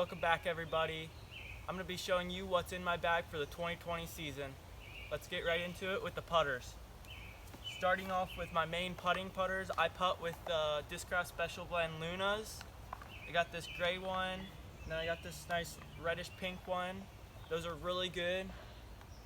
Welcome back, everybody. I'm going to be showing you what's in my bag for the 2020 season. Let's get right into it with the putters. Starting off with my main putting putters, I putt with the Discraft Special Blend Lunas. I got this gray one, and then I got this nice reddish pink one. Those are really good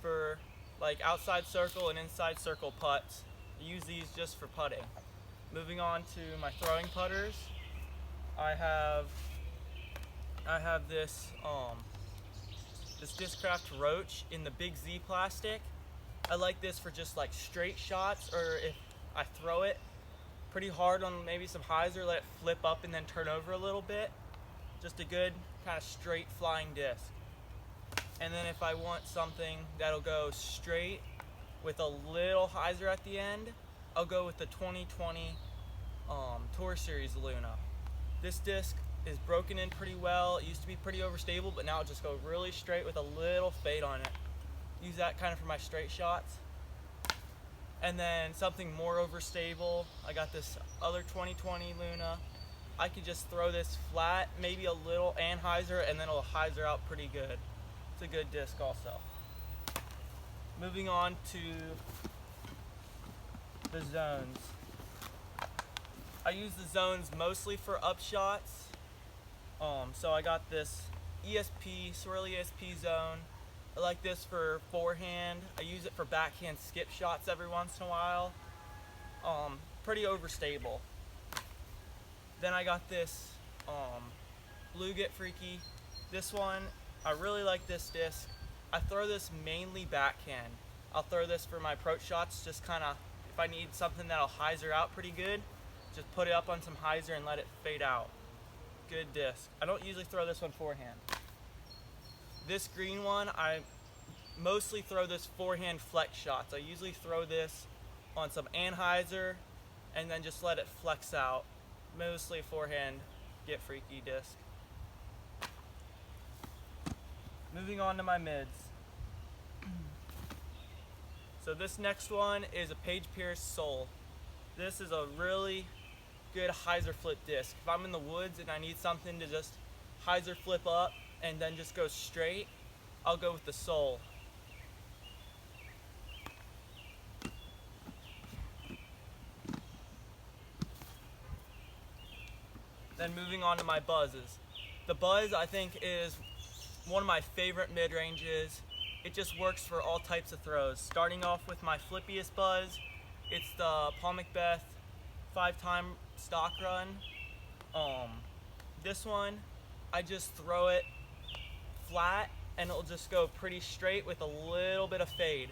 for like outside circle and inside circle putts. I use these just for putting. Moving on to my throwing putters, I have this Discraft Roach in the Big Z plastic. I like this for just like straight shots, or if I throw it pretty hard on maybe some hyzer, let it flip up and then turn over a little bit. Just a good kind of straight flying disc. And then if I want something that'll go straight with a little hyzer at the end, I'll go with the 2020 Tour Series Luna. This disc is broken in pretty well. It used to be pretty overstable, but now it just goes really straight with a little fade on it. Use that kind of for my straight shots. And then something more overstable, I got this other 2020 Luna. I could just throw this flat, maybe a little anhyzer, and then it'll hyzer out pretty good. It's a good disc also. Moving on to the zones. I use the zones mostly for upshots. So I got this Swirly ESP zone. I like this for forehand. I use it for backhand skip shots every once in a while. Pretty overstable. Then I got this Blue Get Freaky. This one, I really like this disc. I throw this mainly backhand. I'll throw this for my approach shots, just kind of, if I need something that'll hyzer out pretty good, just put it up on some hyzer and let it fade out. Good disc. I don't usually throw this one forehand. This green one, I mostly throw this forehand flex shots. I usually throw this on some anhyzer and then just let it flex out. Mostly forehand Get Freaky disc. Moving on to my mids. So this next one is a Page Pierce Soul. This is a really good hyzer flip disc. If I'm in the woods and I need something to just hyzer flip up and then just go straight, I'll go with the Soul. Then moving on to my buzzes. The Buzz, I think, is one of my favorite mid-ranges. It just works for all types of throws. Starting off with my flippiest Buzz, it's the Paul Macbeth 5-time stock run. This one, I just throw it flat and it'll just go pretty straight with a little bit of fade.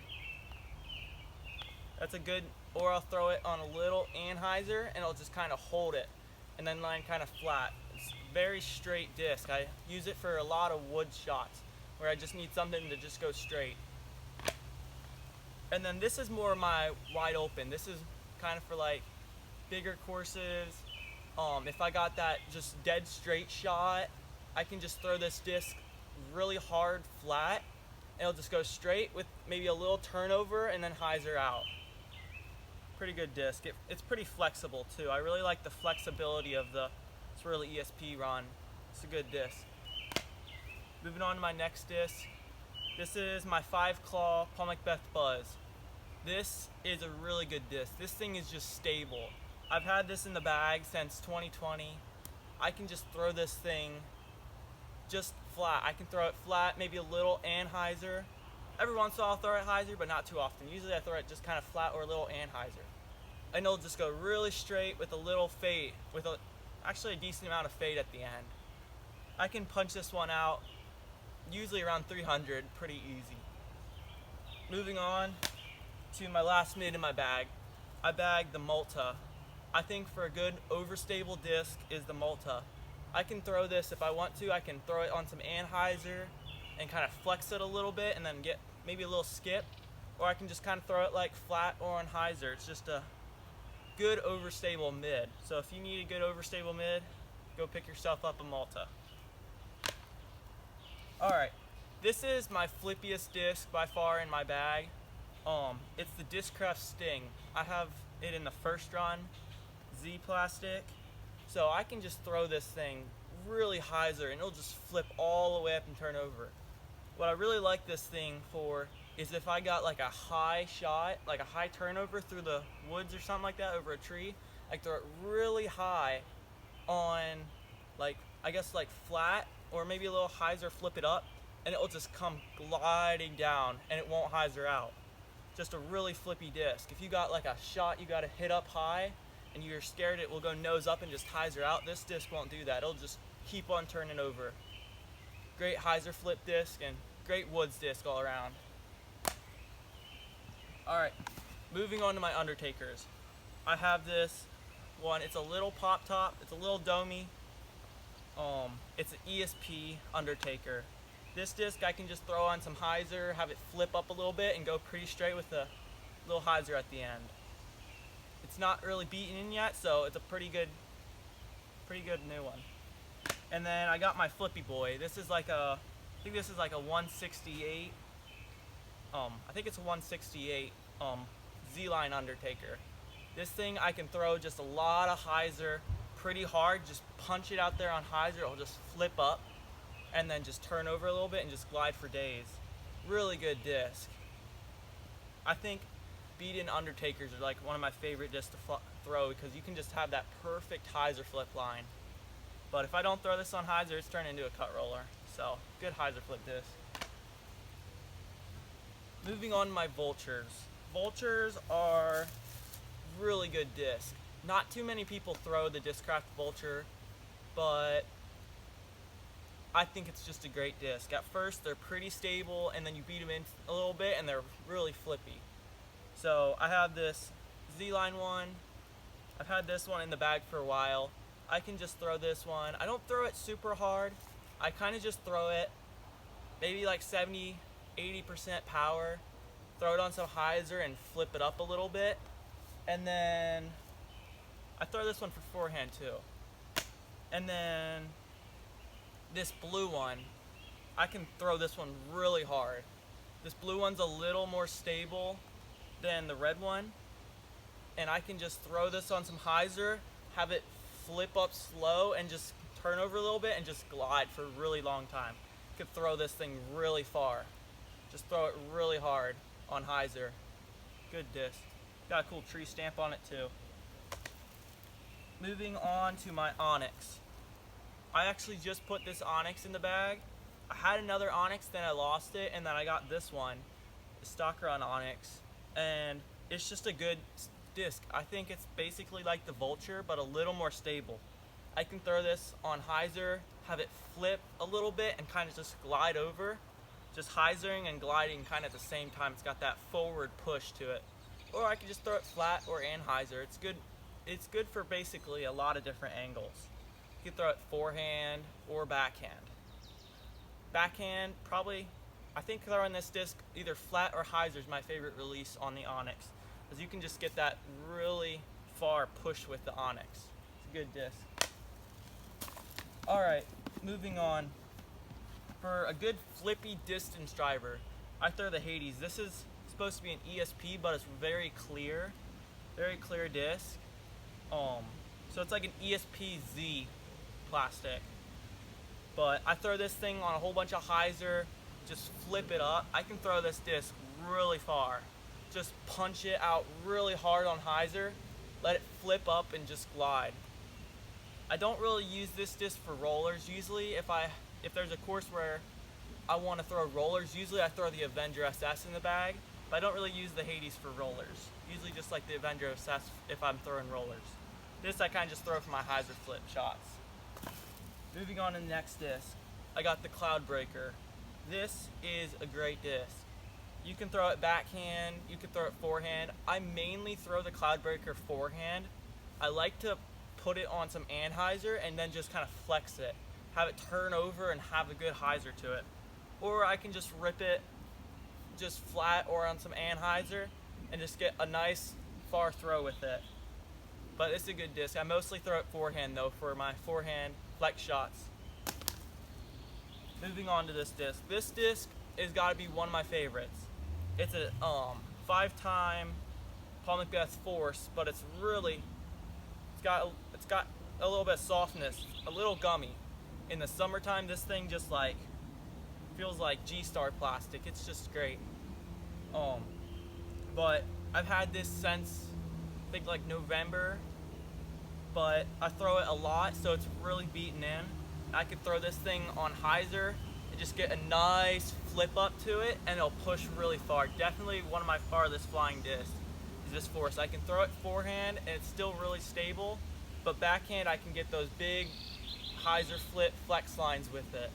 That's a good, or I'll throw it on a little anhyzer and it'll just kind of hold it and then line kind of flat. It's a very straight disc. I use it for a lot of wood shots where I just need something to just go straight. And then this is more my wide open. This is kind of for like bigger courses. If I got that just dead straight shot, I can just throw this disc really hard flat and it'll just go straight with maybe a little turnover and then hyzer out. Pretty good disc. It's pretty flexible too. I really like the flexibility of the Swirly ESP run. It's a good disc. Moving on to my next disc. This is my 5-claw Paul Macbeth Buzz. This is a really good disc. This thing is just stable. I've had this in the bag since 2020. I can just throw this thing just flat. I can throw it flat, maybe a little anhyzer. Every once in a while I'll throw it hyzer, but not too often. Usually I throw it just kind of flat or a little anhyzer. And it'll just go really straight with a little fade, with actually a decent amount of fade at the end. I can punch this one out usually around 300, pretty easy. Moving on to my last mid in my bag. I bagged the Malta. I think for a good overstable disc is the Malta. I can throw this if I want to. I can throw it on some anhyzer and kind of flex it a little bit and then get maybe a little skip, or I can just kind of throw it like flat or on hyzer. It's just a good overstable mid. So if you need a good overstable mid, go pick yourself up a Malta. Alright, this is my flippiest disc by far in my bag. It's the Discraft Sting. I have it in the first run, Z plastic. So I can just throw this thing really hyzer, and it'll just flip all the way up and turn over. What I really like this thing for is if I got like a high shot, like a high turnover through the woods or something like that over a tree, I throw it really high on, like, I guess like flat, or maybe a little hyzer, flip it up, and it'll just come gliding down and it won't hyzer out. Just a really flippy disc. If you got like a shot you got to hit up high and you're scared it will go nose up and just hyzer out, this disc won't do that. It'll just keep on turning over. Great hyzer flip disc and great woods disc all around. Alright, moving on to my Undertakers. I have this one, it's a little pop top, it's a little domey. It's an ESP Undertaker. This disc I can just throw on some hyzer, have it flip up a little bit and go pretty straight with a little hyzer at the end. It's not really beaten in yet, so it's a pretty good new one. And then I got my Flippy Boy. This is like I think this is like a 168. I think it's a 168 Z-line Undertaker. This thing I can throw just a lot of hyzer pretty hard, just punch it out there on hyzer, it'll just flip up and then just turn over a little bit and just glide for days. Really good disc. I think beat-in Undertakers are like one of my favorite discs to throw because you can just have that perfect hyzer flip line. But if I don't throw this on hyzer, it's turned into a cut roller. So, good hyzer flip disc. Moving on to my Vultures. Vultures are really good disc. Not too many people throw the Discraft Vulture, but I think it's just a great disc. At first, they're pretty stable, and then you beat them in a little bit, and they're really flippy. So I have this Z-Line one. I've had this one in the bag for a while. I can just throw this one. I don't throw it super hard. I kind of just throw it maybe like 70, 80% power. Throw it on some hyzer and flip it up a little bit. And then I throw this one for forehand too. And then this blue one, I can throw this one really hard. This blue one's a little more stable than the red one. And I can just throw this on some hyzer, have it flip up slow and just turn over a little bit and just glide for a really long time. You could throw this thing really far. Just throw it really hard on hyzer. Good disc. Got a cool tree stamp on it too. Moving on to my Onyx. I actually just put this Onyx in the bag. I had another Onyx, then I lost it, and then I got this one, the Stock Run Onyx, and it's just a good disc. I think it's basically like the Vulture, but a little more stable. I can throw this on hyzer, have it flip a little bit, and kind of just glide over. Just hyzering and gliding kind of at the same time. It's got that forward push to it. Or I can just throw it flat or in hyzer. It's good. It's good for basically a lot of different angles. You can throw it forehand or backhand. Backhand, probably, I think throwing this disc either flat or hyzer is my favorite release on the Onyx, because you can just get that really far push with the Onyx. It's a good disc. Alright, moving on. For a good flippy distance driver, I throw the Hades. This is supposed to be an ESP, but it's very clear disc. So it's like an ESP-Z plastic. But I throw this thing on a whole bunch of hyzer, just flip it up. I can throw this disc really far. Just punch it out really hard on hyzer, let it flip up and just glide. I don't really use this disc for rollers. Usually if there's a course where I want to throw rollers, usually I throw the Avenger SS in the bag, but I don't really use the Hades for rollers. Usually just like the Avenger SS if I'm throwing rollers. This I kind of just throw for my hyzer flip shots. Moving on to the next disc, I got the Cloudbreaker. This is a great disc. You can throw it backhand, you can throw it forehand. I mainly throw the Cloudbreaker forehand. I like to put it on some anhyzer and then just kind of flex it. Have it turn over and have a good hyzer to it. Or I can just rip it just flat or on some anhyzer and just get a nice far throw with it. But it's a good disc. I mostly throw it forehand though for my forehand flex shots. Moving on to this disc. This disc has got to be one of my favorites. It's a 5-time Paul Macbeth Force, but it's got a little bit of softness, a little gummy. In the summertime, this thing just like feels like G-Star plastic. It's just great. But I've had this since I think like November, but I throw it a lot, so it's really beaten in. I could throw this thing on hyzer and just get a nice flip up to it, and it'll push really far. Definitely one of my farthest flying discs is this force. I can throw it forehand and it's still really stable, but backhand I can get those big hyzer flip flex lines with it.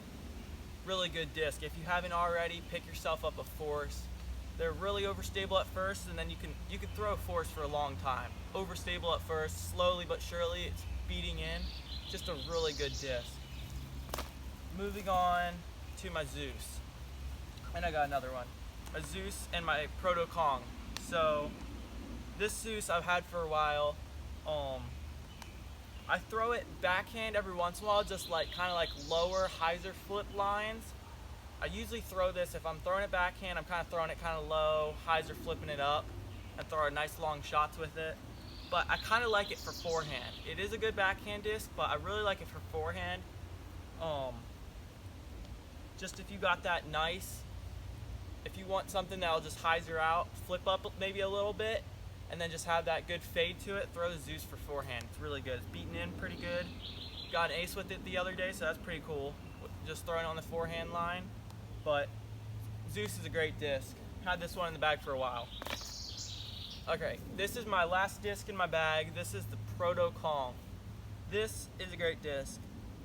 Really good disc. If you haven't already, pick yourself up a force. They're really overstable at first, and then you can throw a force for a long time. Overstable at first, slowly but surely it's beating in. Just a really good disc. Moving on to my Zeus. And I got another one. My Zeus and my Proto Kong. So this Zeus I've had for a while. I throw it backhand every once in a while, just like kind of like lower hyzer flip lines. I usually throw this, if I'm throwing it backhand, I'm kind of throwing it kind of low, hyzer flipping it up, and throw nice long shots with it. But I kind of like it for forehand. It is a good backhand disc, but I really like it for forehand. Just if you got that nice, if you want something that'll just hyzer out, flip up maybe a little bit, and then just have that good fade to it, throw the Zeus for forehand. It's really good. It's beaten in pretty good. Got an ace with it the other day, so that's pretty cool. Just throwing it on the forehand line. But Zeus is a great disc. Had this one in the bag for a while. Okay, this is my last disc in my bag. This is the Proto Kong. This is a great disc.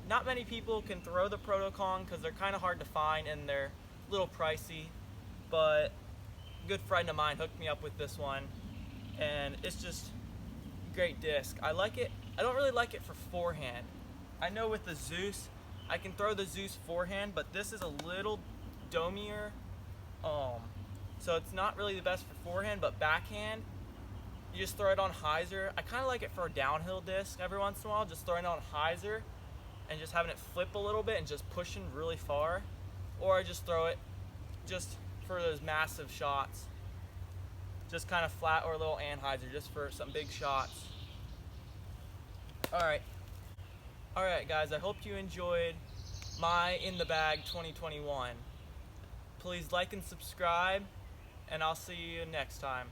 Not many people can throw the Proto Kong because they're kind of hard to find and they're a little pricey. But a good friend of mine hooked me up with this one, and it's just a great disc. I like it. I don't really like it for forehand. I know with the Zeus, I can throw the Zeus forehand, but this is a little domier, so it's not really the best for forehand. But backhand, you just throw it on hyzer. I kind of like it for a downhill disc every once in a while, just throwing it on hyzer and just having it flip a little bit and just pushing really far. Or I just throw it just for those massive shots, just kind of flat or a little anhyzer, just for some big shots. Alright guys, I hope you enjoyed my In the Bag 2021. Please like and subscribe, and I'll see you next time.